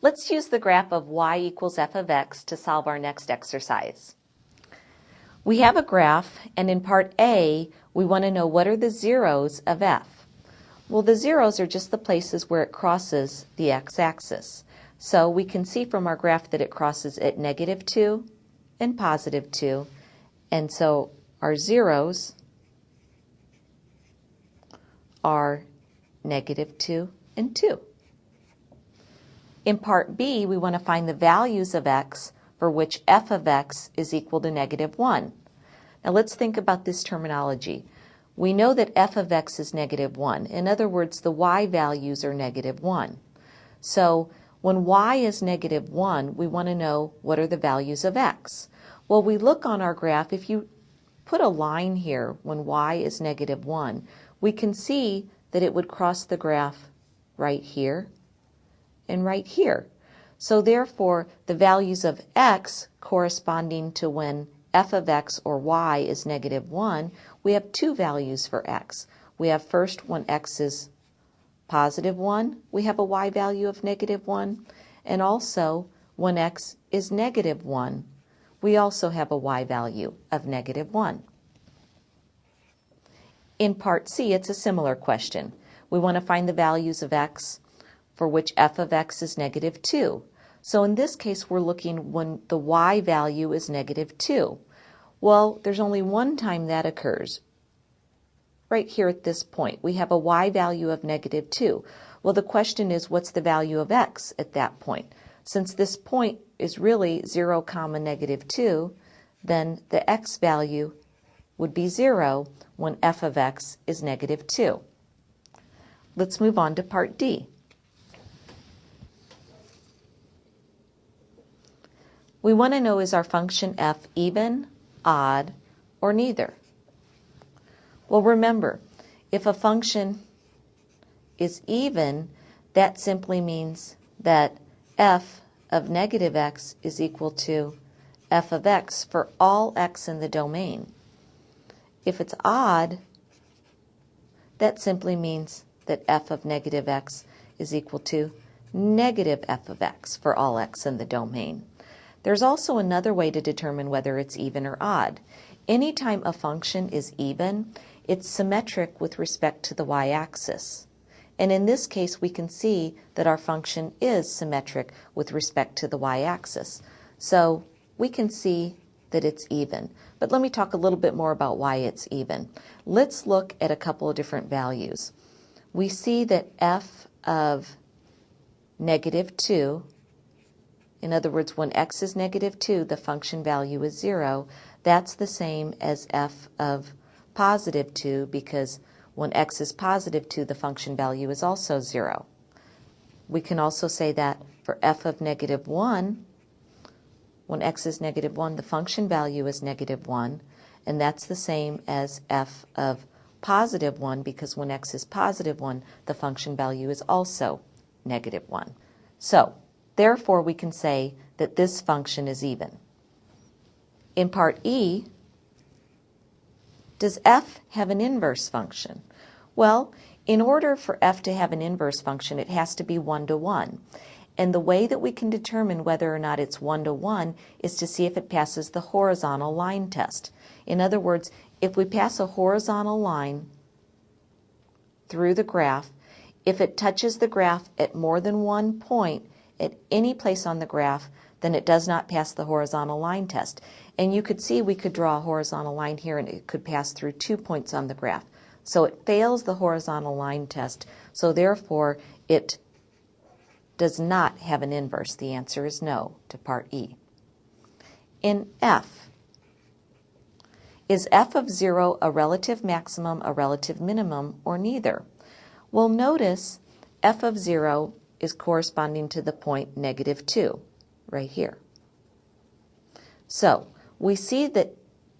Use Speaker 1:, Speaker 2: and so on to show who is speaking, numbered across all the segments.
Speaker 1: Let's use the graph of y equals f of x to solve our next exercise. We have a graph, and in part A, we want to know what are the zeros of f. Well, the zeros are just the places where it crosses the x-axis. So we can see from our graph that it crosses at -2 and +2, and so our zeros are -2 and 2. In part B, we want to find the values of x for which f of x is equal to -1. Now let's think about this terminology. We know that f of x is -1. In other words, the y values are -1. So when y is -1, we want to know what are the values of x. Well, we look on our graph. If you put a line here when y is -1, we can see that it would cross the graph right here and right here. So therefore, the values of x corresponding to when f of x or y is -1, we have two values for x. We have first when x is +1, we have a y value of -1, and also when x is -1, we also have a y value of -1. In part C, it's a similar question. We want to find the values of x for which f of x is -2. So in this case, we're looking when the y value is -2. Well, there's only one time that occurs. Right here at this point, we have a y value of -2. Well, the question is, what's the value of x at that point? Since this point is really 0, -2, then the x value would be 0 when f of x is -2. Let's move on to part D. We want to know, is our function f even, odd, or neither? Well, remember, if a function is even, that simply means that f of -x is equal to f of x for all x in the domain. If it's odd, that simply means that f of -x is equal to -f of x for all x in the domain. There's also another way to determine whether it's even or odd. Anytime a function is even, it's symmetric with respect to the y-axis. And in this case, we can see that our function is symmetric with respect to the y-axis. So we can see that it's even. But let me talk a little bit more about why it's even. Let's look at a couple of different values. We see that f of -2, in other words, when x is -2, the function value is 0. That's the same as f of +2, because when x is +2, the function value is also 0. We can also say that for f of -1, when x is -1, the function value is -1, and that's the same as f of +1, because when x is +1, the function value is also -1. So, therefore, we can say that this function is even. In part E, does f have an inverse function? Well, in order for f to have an inverse function, it has to be 1-to-1. And the way that we can determine whether or not it's 1-to-1 is to see if it passes the horizontal line test. In other words, if we pass a horizontal line through the graph, if it touches the graph at more than one point at any place on the graph, then it does not pass the horizontal line test. And you could see we could draw a horizontal line here, and it could pass through 2 points on the graph. So it fails the horizontal line test, so therefore it does not have an inverse. The answer is no to part E. In F, is f of 0 a relative maximum, a relative minimum, or neither? Well, notice f of 0 is corresponding to the point -2, right here. So we see that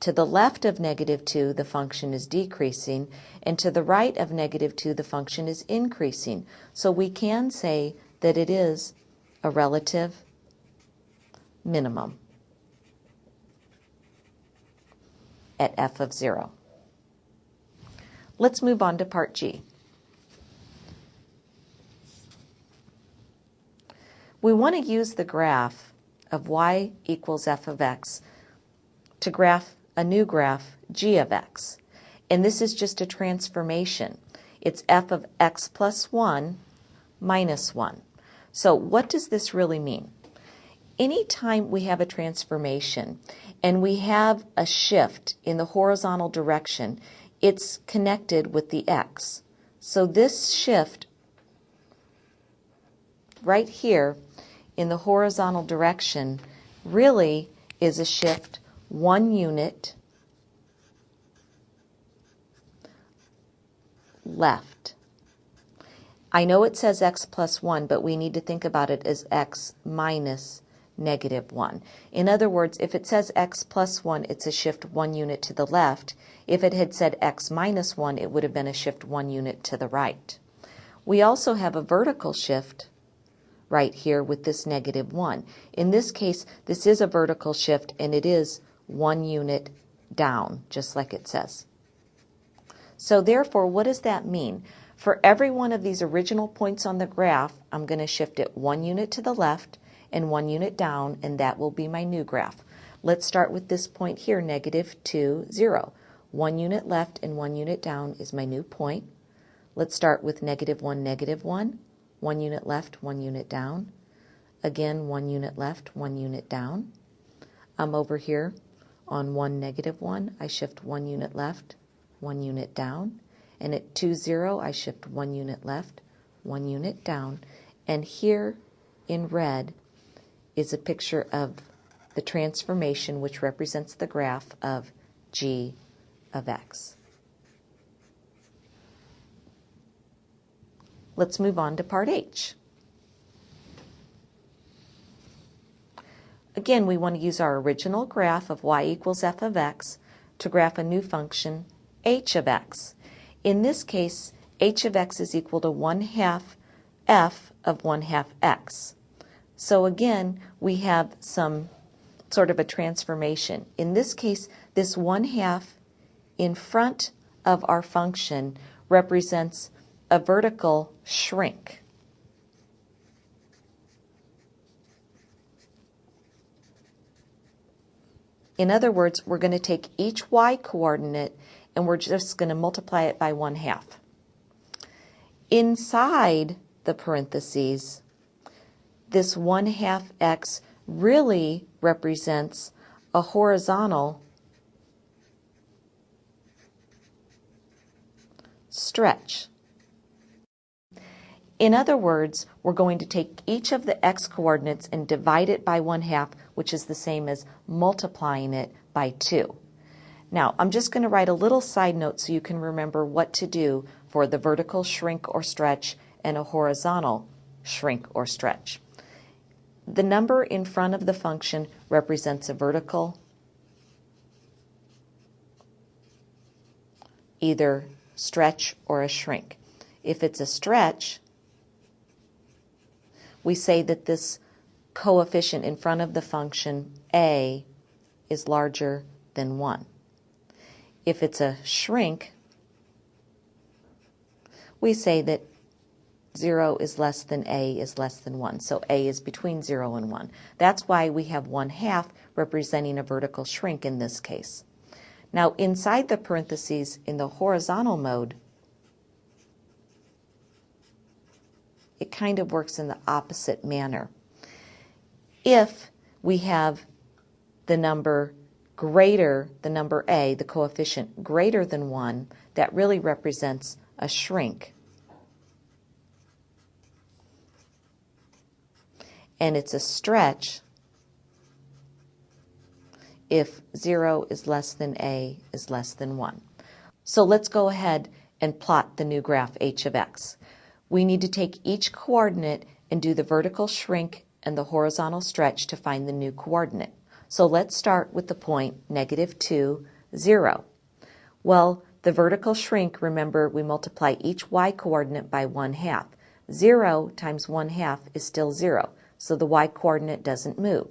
Speaker 1: to the left of -2, the function is decreasing, and to the right of -2, the function is increasing. So we can say that it is a relative minimum at f of 0. Let's move on to part G. We want to use the graph of y equals f of x to graph a new graph, g of x. And this is just a transformation. It's f of x plus 1 minus 1. So what does this really mean? Anytime we have a transformation and we have a shift in the horizontal direction, it's connected with the x. So this shift right here in the horizontal direction really is a shift 1 unit left. I know it says x plus 1, but we need to think about it as x minus negative 1. In other words, if it says x plus 1, it's a shift 1 unit to the left. If it had said x minus 1, it would have been a shift 1 unit to the right. We also have a vertical shift right here with this negative 1. In this case, this is a vertical shift, and it is 1 unit down, just like it says. So therefore, what does that mean? For every one of these original points on the graph, I'm going to shift it 1 unit to the left and 1 unit down, and that will be my new graph. Let's start with this point here, negative 2, 0. 1 unit left and 1 unit down is my new point. Let's start with negative 1, negative 1. 1 unit left, 1 unit down. Again, 1 unit left, 1 unit down. I'm over here on 1, negative 1. I shift 1 unit left, 1 unit down. And at 2, 0, I shift 1 unit left, 1 unit down. And here in red is a picture of the transformation, which represents the graph of g of x. Let's move on to part H. Again, we want to use our original graph of y equals f of x to graph a new function, h of x. In this case, h of x is equal to 1/2 f of 1/2 x. So again, we have some sort of a transformation. In this case, this 1/2 in front of our function represents a vertical shrink. In other words, we're going to take each y coordinate and we're just going to multiply it by 1/2. Inside the parentheses, this 1/2 x really represents a horizontal stretch. In other words, we're going to take each of the x coordinates and divide it by 1/2, which is the same as multiplying it by 2. Now, I'm just going to write a little side note so you can remember what to do for the vertical shrink or stretch and a horizontal shrink or stretch. The number in front of the function represents a vertical, either stretch or a shrink. If it's a stretch, we say that this coefficient in front of the function a is larger than 1. If it's a shrink, we say that 0 is less than a is less than 1. So a is between 0 and 1. That's why we have 1/2 representing a vertical shrink in this case. Now inside the parentheses in the horizontal mode, it kind of works in the opposite manner. If we have the number greater, the number a, the coefficient greater than 1, that really represents a shrink. And it's a stretch if 0 is less than a is less than 1. So let's go ahead and plot the new graph h of x. We need to take each coordinate and do the vertical shrink and the horizontal stretch to find the new coordinate. So let's start with the point negative 2, 0. Well, the vertical shrink, remember, we multiply each y coordinate by 1/2. 0 times 1/2 is still 0, so the y coordinate doesn't move.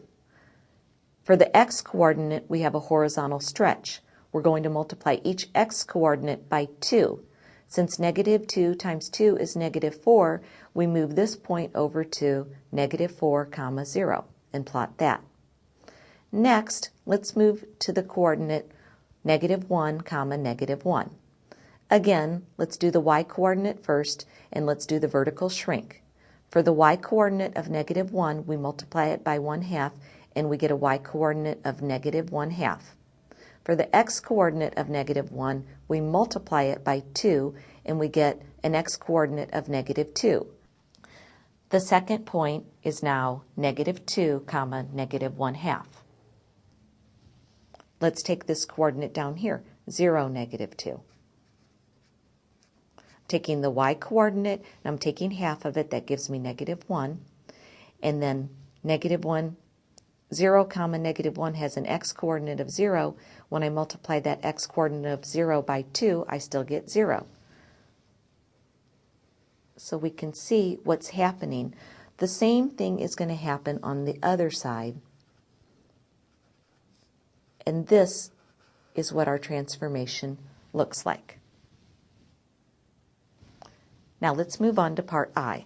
Speaker 1: For the x coordinate, we have a horizontal stretch. We're going to multiply each x coordinate by 2. Since negative 2 times 2 is negative 4, we move this point over to negative 4, comma 0 and plot that. Next, let's move to the coordinate negative 1, comma negative 1. Again, let's do the y-coordinate first, and let's do the vertical shrink. For the y-coordinate of negative 1, we multiply it by 1/2, and we get a y-coordinate of negative 1/2. For the x-coordinate of negative 1, we multiply it by 2, and we get an x-coordinate of negative 2. The second point is now negative 2, comma negative 1/2. Let's take this coordinate down here, 0, negative 2. Taking the y-coordinate, and I'm taking half of it, that gives me negative 1. And then negative 1, 0, comma negative 1 has an x-coordinate of 0. When I multiply that x-coordinate of 0 by 2, I still get 0. So we can see what's happening. The same thing is going to happen on the other side. And this is what our transformation looks like. Now let's move on to part I.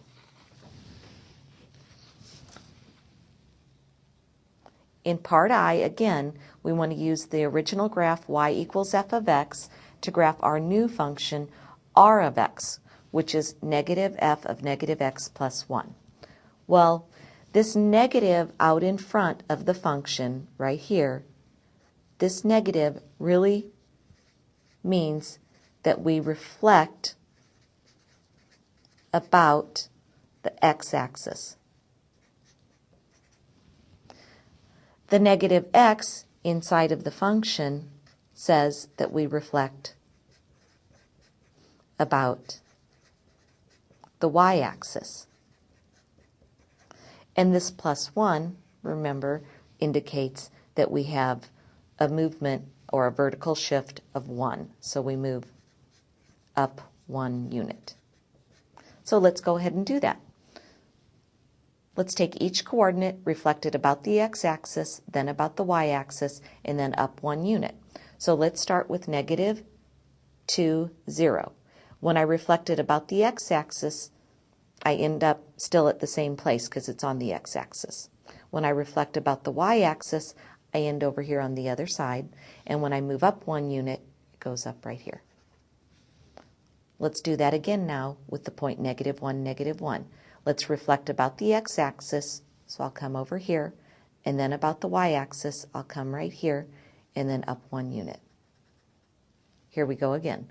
Speaker 1: In part I, again, we want to use the original graph y equals f of x to graph our new function r of x, which is negative f of negative x plus 1. Well, this negative out in front of the function right here, this negative really means that we reflect about the x-axis. The negative x inside of the function says that we reflect about the y-axis. And this plus 1, remember, indicates that we have a movement or a vertical shift of 1. So we move up 1 unit. So let's go ahead and do that. Let's take each coordinate reflected about the x-axis, then about the y-axis, and then up 1 unit. So let's start with negative 2, 0. When I reflect it about the x-axis, I end up still at the same place because it's on the x-axis. When I reflect about the y-axis, I end over here on the other side, and when I move up 1 unit, it goes up right here. Let's do that again now with the point negative 1, negative 1. Let's reflect about the x-axis, so I'll come over here, and then about the y-axis, I'll come right here, and then up 1 unit. Here we go again.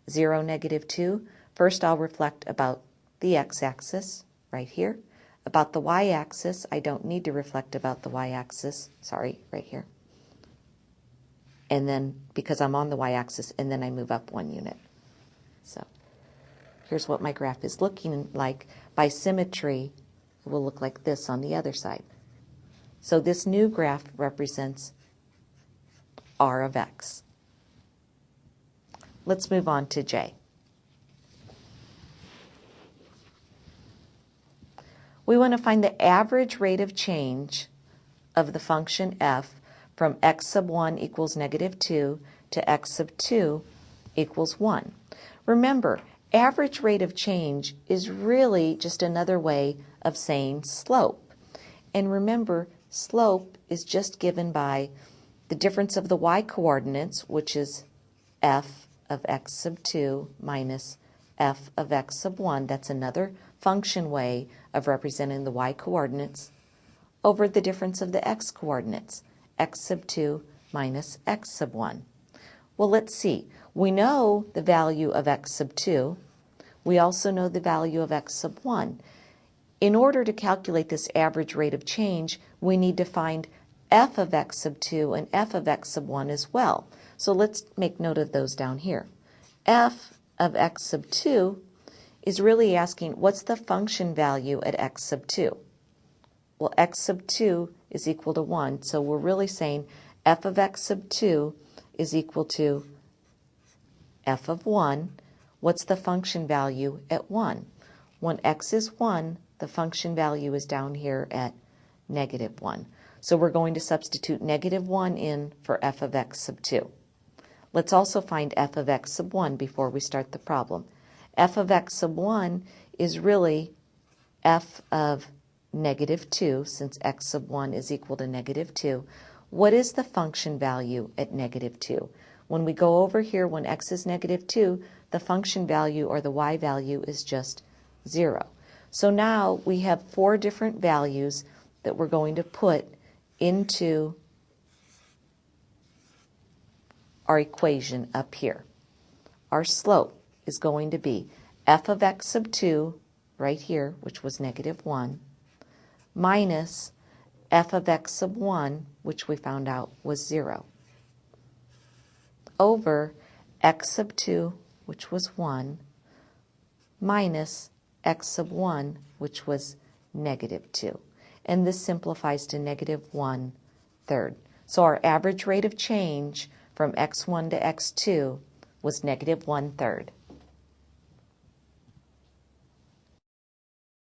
Speaker 1: 0, negative 2. First I'll reflect about the x-axis, right here. About the y-axis, I don't need to reflect about the y-axis, sorry, right here. And then, because I'm on the y-axis, and then I move up 1 unit. So here's what my graph is looking like. By symmetry, it will look like this on the other side. So this new graph represents r of x. Let's move on to J. We want to find the average rate of change of the function f from x sub 1 equals negative 2 to x sub 2 equals 1. Remember, average rate of change is really just another way of saying slope. And remember, slope is just given by the difference of the y-coordinates, which is f of x sub 2 minus f of x sub 1. That's another function way of representing the y-coordinates over the difference of the x-coordinates, x sub 2 minus x sub 1. Well, let's see. We know the value of x sub 2. We also know the value of x sub 1. In order to calculate this average rate of change, we need to find f of x sub 2 and f of x sub 1 as well. So let's make note of those down here. F of x sub 2 is really asking, what's the function value at x sub 2? Well, x sub 2 is equal to 1, so we're really saying f of x sub 2 is equal to f of 1. What's the function value at 1? When x is 1, the function value is down here at negative 1. So we're going to substitute negative 1 in for f of x sub 2. Let's also find f of x sub 1 before we start the problem. f of x sub 1 is really f of negative 2, since x sub 1 is equal to negative 2. What is the function value at negative 2? When we go over here, when x is negative 2, the function value, or the y value, is just 0. So now we have 4 different values that we're going to put into our equation up here. Our slope is going to be f of x sub 2, right here, which was negative 1, minus f of x sub 1, which we found out was 0, over x sub 2, which was 1, minus x sub 1, which was negative 2. And this simplifies to negative 1/3. So our average rate of change from x1 to x2 was negative 1/3.